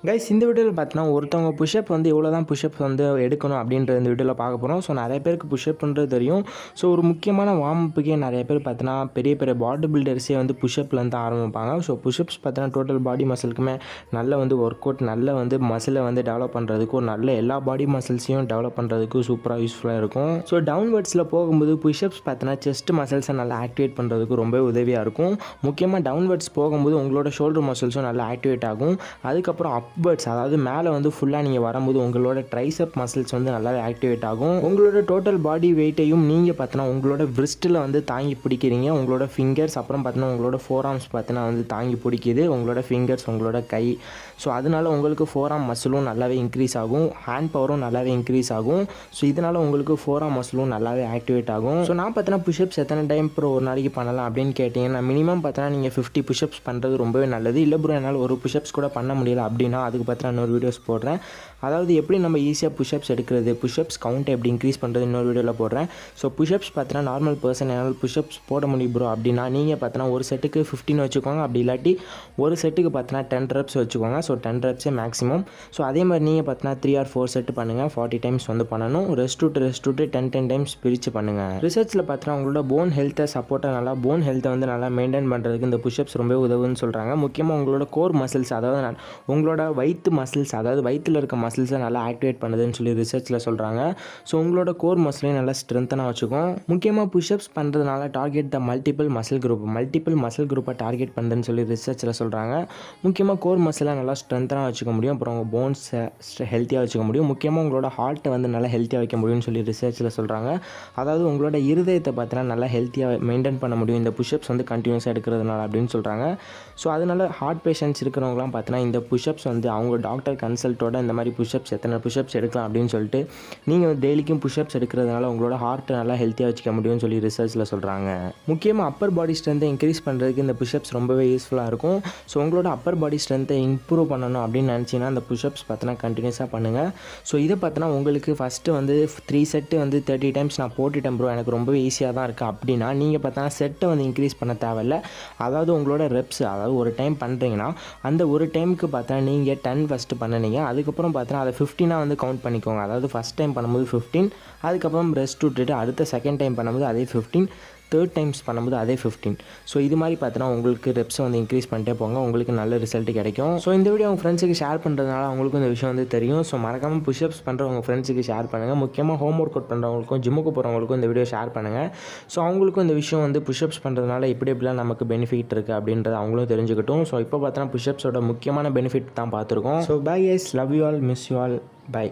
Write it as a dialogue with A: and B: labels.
A: Guys இந்த வீடியோவில் பார்த்தீங்கன்னா ஒருத்தவங்க புஷ்அப் வந்து எவ்வளோ தான் புஷ்அப் வந்து எடுக்கணும் அப்படின்ற இந்த வீடியோவில் பார்க்க போகிறோம். ஸோ நிறைய பேருக்கு புஷ்அப்ன்றது தெரியும். ஸோ ஒரு முக்கியமான வார்மப்புக்கே நிறைய பேர் பார்த்தீங்கன்னா பெரிய பெரிய பாடி பில்டர்ஸே வந்து புஷ்அப்லேருந்து ஆரம்பிப்பாங்க. ஸோ புஷ்அப்ஸ் பார்த்தீங்கன்னா டோட்டல் பாடி மசிலுக்குமே நல்ல வந்து ஒர்க் அவுட் நல்ல வந்து மசிலை வந்து டெவலப் பண்ணுறதுக்கு ஒரு நல்ல எல்லா பாடி மசில்ஸையும் டெவலப் பண்ணுறதுக்கு சூப்பராக யூஸ்ஃபுல்லாக இருக்கும். ஸோ டவுன்வர்ட்ஸில் போகும்போது புஷ்அப்ஸ் பார்த்தீங்கன்னா செஸ்ட் மசில்ஸை நல்லா ஆக்டிவேட் பண்ணுறதுக்கு ரொம்ப உதவியாக இருக்கும். முக்கியமாக டவுன்வர்ட்ஸ் போகும்போது உங்களோட ஷோல்டர் மசில்ஸும் நல்லா ஆக்டிவேட் ஆகும். அதுக்கப்புறம் அப்வர்ட்ஸ் அதாவது மேலே வந்து ஃபுல்லாக நீங்கள் வரும்போது உங்களோட ட்ரைசப் மசில்ஸ் வந்து நல்லாவே ஆக்டிவேட் ஆகும். உங்களோட டோட்டல் பாடி வெயிட்டையும் நீங்கள் பார்த்தீங்கன்னா உங்களோட விரிஸ்ட்டில் வந்து தாங்கி பிடிக்கிறீங்க. உங்களோட ஃபிங்கர்ஸ் அப்புறம் பார்த்தீங்கன்னா உங்களோட ஃபோர்ஆர்ம்ஸ் பார்த்தீங்கன்னா வந்து தாங்கி பிடிக்குது. உங்களோட ஃபிங்கர்ஸ் உங்களோட கை. ஸோ அதனால் உங்களுக்கு ஃபோர்ஆர்ம் மசிலும் நல்லாவே இன்க்ரீஸ் ஆகும். ஹேண்ட் பவரும் நல்லாவே இன்க்ரீஸ் ஆகும். ஸோ இதனால் உங்களுக்கு ஃபோர்ஆர்ம் மசிலும் நல்லாவே ஆக்டிவேட் ஆகும். ஸோ நான் பார்த்தீங்கன்னா புஷ்அப்ஸ் எத்தனை டைம் ப்ரோ ஒரு நாளைக்கு பண்ணலாம் அப்படின்னு கேட்டிங்கன்னா மினிமம் பார்த்தீங்கன்னா நீங்கள் 50 புஷ்அப்ஸ் பண்ணுறது ரொம்பவே நல்லது. இல்லை ப்ரோ என்னால் ஒரு புஷ்அப்ஸ் கூட பண்ண முடியல அப்படின்னா அதுக்கு பார்த்தீங்கன்னா இன்னொரு வீடியோஸ் போடுறேன். அதாவது எப்படி நம்ம ஈஸியாக புஷ்அப்ஸ் எடுக்கிறது, புஷ்அப்ஸ் கவுண்ட் எப்படி இன்க்ரீஸ் பண்ணுறது இன்னொரு வீடியோவில் போடுறேன். ஸோ புஷ்அப்ஸ் பார்த்தீங்கன்னா நார்மல் பர்சன் என்னால் புஷ்அப்ஸ் போட முடியும் ப்ரோ அப்படின்னா நீங்கள் பார்த்தீங்கன்னா ஒரு செட்டுக்கு 15 வச்சுக்கோங்க. அப்படி இல்லாட்டி ஒரு செட்டுக்கு பார்த்தீங்கன்னா 10 reps வச்சுக்கோங்க. So 10 reps maximum. ஸோ அதே மாதிரி நீங்கள் பார்த்தீங்கன்னா 3 or 4 செட்டு பண்ணுங்கள். 40 டைம்ஸ் வந்து பண்ணணும். ரெஸ்ட் விட்டு 10 டைம்ஸ் பிரித்து பண்ணுங்கள். ரிசர்ச்சில் பார்த்தீங்கன்னா உங்களோட போன் ஹெல்த்தை சப்போர்ட்டாக நல்லா போன் ஹெல்த்தை வந்து நல்லா மெயின்டைன் பண்ணுறதுக்கு இந்த புஷ்அப்ஸ் ரொம்ப உதவுன்னு சொல்கிறாங்க. முக்கியமாக உங்களோட கோர் மசில்ஸ் அதாவது உங்களோட வயிற்று மசில்ஸ் அதாவது வயிற்றில் இருக்க மசில்ஸை நல்லா ஆக்டிவேட் பண்ணுதுன்னு சொல்லி ரிசர்ச்சில் சொல்கிறாங்க. ஸோ உங்களோட கோர் மசிலையும் நல்லா ஸ்ட்ரென்த்தனாக வச்சுக்கும். முக்கியமாக புஷ்அப்ஸ் பண்ணுறதுனால டார்கெட் த மல்டிபிள் மசில் குரூப்பை டார்கெட் பண்ணுதுன்னு சொல்லி ரிசர்ச்சில் சொல்கிறாங்க. முக்கியமாக கோர் மசிலை நல்லா ஸ்ட்ரென்த்தனாக வச்சுக்க முடியும். அப்புறம் உங்கள் போன்ஸை ஹெல்த்தியாக வச்சுக்க முடியும். முக்கியமாக உங்களோட ஹார்ட்டை வந்து நல்லா ஹெல்த்தியாக வைக்க முடியும்னு சொல்லி ரிசர்ச்சில் சொல்கிறாங்க. அதாவது உங்களோட இருதயத்தை பார்த்தீங்கன்னா நல்லா ஹெல்த்தியாக மெயின்டைன் பண்ண முடியும் இந்த புஷ்அப்ஸ் வந்து கண்டினியூஸாக எடுக்கிறதுனால அப்படின்னு சொல்கிறாங்க. ஸோ அதனால் ஹார்ட் பேஷண்ட்ஸ் இருக்கிறவங்களாம் பார்த்தீங்கன்னா இந்த புஷ்அப்ஸ் வந்து அவங்க டாக்டர் கன்சல்ட்டோட இந்த மாதிரி புஷ்அப்ஸ் எத்தனை புஷ்அப்ஸ் எடுக்கலாம் அப்படின்னு சொல்லிட்டு நீங்கள் டெய்லிக்கும் புஷ்அப்ஸ் எடுக்கிறதுனால உங்களோட ஹார்ட்டை நல்லா ஹெல்த்தியாக வச்சுக்க முடியும்னு சொல்லி ரிசர்ச்சில் சொல்கிறாங்க. முக்கியமாக அப்பர் பாடி ஸ்ட்ரென்த்தை இன்க்ரீஸ் பண்ணுறதுக்கு இந்த புஷ்அப்ஸ் ரொம்பவே யூஸ்ஃபுல்லாக இருக்கும். ஸோ உங்களோட அப்பர் பாடி ஸ்ட்ரென்த்தை இம்ப்ரூவ் பண்ணணும் அப்படின்னு நினச்சிங்கன்னா அந்த புஷ்அப்ஸ் பார்த்தீங்கன்னா கண்டினியூஸாக பண்ணுங்கள். ஸோ இதை பார்த்தீங்கன்னா உங்களுக்கு ஃபஸ்ட்டு வந்து 3 செட்டு வந்து 30 டைம்ஸ் நான் போட்டுட்டேன் ப்ரோ எனக்கு ரொம்பவே ஈஸியாக தான் இருக்குது அப்படின்னா நீங்கள் பார்த்தீங்கன்னா செட்டை வந்து இன்க்ரீஸ் பண்ண தேவையில்லை. அதாவது உங்களோட ரெப்ஸ் அதாவது ஒரு டைம் பண்ணுறீங்கன்னா அந்த ஒரு டைமுக்கு பார்த்தா நீங்கள் 10 ஃபஸ்ட்டு பண்ணினீங்க. அதுக்கப்புறம் பார்த்தீங்கன்னா அதை 15 வந்து கவுண்ட் பண்ணிக்கோங்க. அதாவது ஃபஸ்ட் டைம் பண்ணும்போது 15, அதுக்கப்புறம் ரெஸ்ட் விட்டுட்டு அடுத்த செகண்ட் டைம் பண்ணும்போது அதே 15, தேர்ட் டைம்ஸ் பண்ணும்போது அதே 15. ஸோ இது மாதிரி பார்த்தீங்கன்னா உங்களுக்கு ரெப்ஸை வந்து இன்க்ரீஸ் பண்ணிட்டே போங்க. உங்களுக்கு நல்ல ரிசல்ட் கிடைக்கும். ஸோ இந்த வீடியோ உங்கள் ஃப்ரெண்ட்ஸுக்கு ஷேர் பண்ணுறதுனால அவங்களுக்கும் இந்த விஷயம் வந்து தெரியும். ஸோ மறக்காமல் புஷ்அப்ஸ் பண்ணுற உங்கள் ஃப்ரெண்ட்ஸுக்கு ஷேர் பண்ணுங்கள். முக்கியமாக ஹோம் ஒர்க் அவுட் பண்ணுறவங்களுக்கும் ஜிம்முக்கு போகிறவங்களுக்கும் இந்த வீடியோ ஷேர் பண்ணுங்கள். ஸோ அவங்களுக்கும் இந்த விஷயம் வந்து புஷ்அப்ஸ் பண்ணுறதுனால எப்படிலாம் நமக்கு பெனிஃபிட் இருக்குது அப்படின்றத அவங்களும் தெரிஞ்சுக்கிட்டும். ஸோ இப்போ பார்த்தீங்கன்னா புஷ்அப்ஸோட முக்கியமான பெனிஃபிட் தான் பார்த்துருக்கோம். So bye guys, love you all, miss you all, by.